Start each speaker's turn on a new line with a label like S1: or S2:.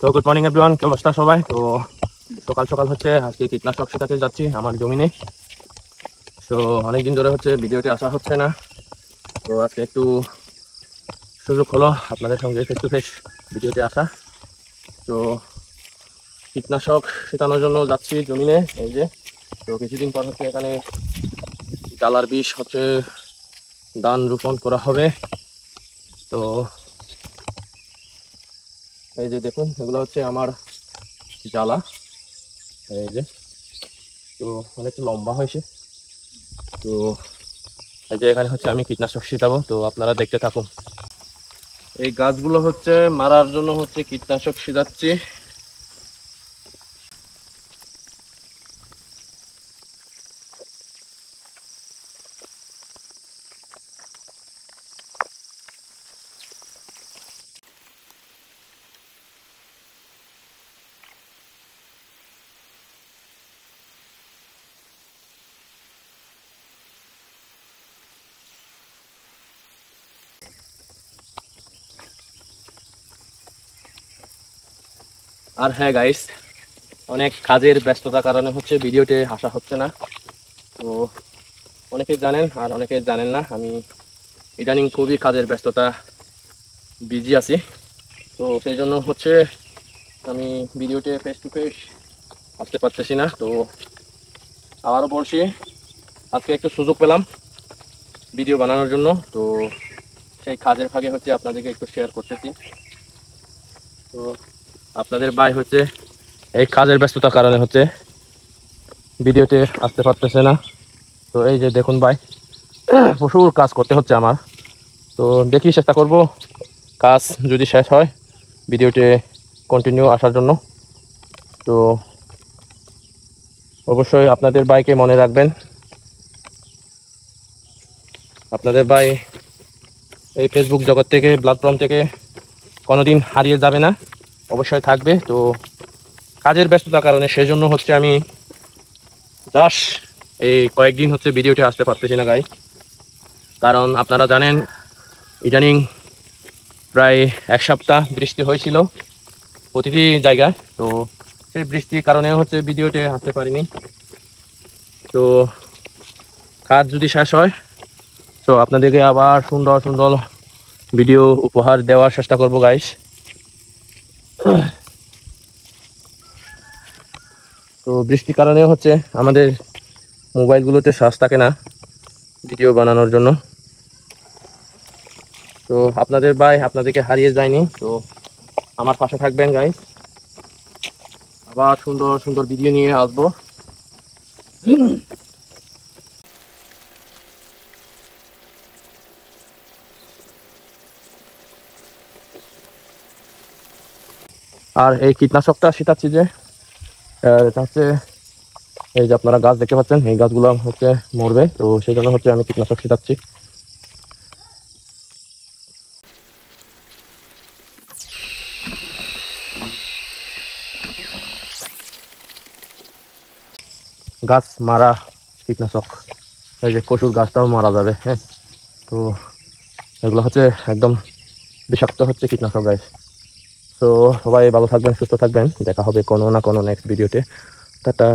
S1: তো good morning everyone, কি অবস্থা সবাই? তো সকাল সকাল হচ্ছে আজকে কীটনাশক ছিটাতে যাচ্ছি আমার জমিনে। তো অনেকদিন ধরে হচ্ছে ভিডিওতে আসা হচ্ছে না, তো আজকে একটু সুযোগ হলো আপনাদের সঙ্গে ফেস টু ফেস ভিডিওতে আসা। তো কীটনাশক ছিটানোর জন্য যাচ্ছি জমিনে, এই যে। তো কিছুদিন পর হচ্ছে এখানে জালার বিষ হচ্ছে ধান রোপণ করা হবে। তো এই যে দেখুন, এগুলো হচ্ছে আমার জ্বালা, এই যে। তো অনেকটা লম্বা হয়েছে। তো এই যে এখানে হচ্ছে আমি কীটনাশক ছিটাবো, তো আপনারা দেখতে থাকুন। এই গাছগুলো হচ্ছে মারার জন্য হচ্ছে কীটনাশক ছিটাচ্ছি। আর হ্যাঁ গাইস, অনেক কাজের ব্যস্ততার কারণে হচ্ছে ভিডিওতে আসা হচ্ছে না। তো অনেকে জানেন আর অনেকে জানেন না, আমি ইদানিং খুবই কাজের ব্যস্ততা বিজি আছি। তো সেই জন্য হচ্ছে আমি ভিডিওতে ফেস টু ফেস আসতে পারতেছি না। তো আবারও বলছি, আজকে একটু সুযোগ পেলাম ভিডিও বানানোর জন্য, তো সেই কাজের ফাঁকে হচ্ছে আপনাদেরকে একটু শেয়ার করতেছি। তো আপনাদের ভাই হচ্ছে এই কাজের ব্যস্ততার কারণে হচ্ছে ভিডিওতে আসতে পারতেছে না। তো এই যে দেখুন ভাই, প্রচুর কাজ করতে হচ্ছে আমার। তো দেখি চেষ্টা করব কাজ যদি শেষ হয় ভিডিওতে কন্টিনিউ আসার জন্য। তো অবশ্যই আপনাদের ভাইকে মনে রাখবেন। আপনাদের ভাই এই ফেসবুক জগৎ থেকে, প্ল্যাটফর্ম থেকে কোনোদিন হারিয়ে যাবে না, অবশ্যই থাকবে। তো কাজের ব্যস্ততার কারণে সেই জন্য হচ্ছে আমি জাস্ট এই কয়েকদিন হচ্ছে ভিডিওতে আসতে পারতেছি না গাই। কারণ আপনারা জানেন ইদানিং প্রায় এক সপ্তাহ বৃষ্টি হয়েছিল প্রতিটি জায়গায়। তো সেই বৃষ্টির কারণে হচ্ছে ভিডিওতে আসতে পারিনি। তো কাজ যদি শেষ হয় তো আপনাদেরকে আবার সুন্দর সুন্দর ভিডিও উপহার দেওয়ার চেষ্টা করব গাইস। তো বৃষ্টির কারণে হচ্ছে আমাদের মোবাইলগুলোতে চার্জ থাকে না ভিডিও বানানোর জন্য। তো আপনাদের ভাই আপনাদেরকে হারিয়ে যায়নি, তো আমার পাশে থাকবেন গাইস, আবার সুন্দর সুন্দর ভিডিও নিয়ে আসবো। আর এই কীটনাশকটা ছিটাচ্ছি যে, এটা হচ্ছে এই যে আপনারা গাছ দেখতে পাচ্ছেন, এই গাছগুলো হচ্ছে মরবে, তো সেই জন্য হচ্ছে আমি কীটনাশক ছিটাচ্ছি। গাছ মারা কীটনাশক, এই যে কচুর গাছটাও মারা যাবে। হ্যাঁ, তো এগুলো হচ্ছে একদম বিষাক্ত হচ্ছে কীটনাশক গাছ। তো সবাই ভালো থাকবেন, সুস্থ থাকবেন, দেখা হবে কোনো না কোনো নেক্সট ভিডিওতে। টাটা।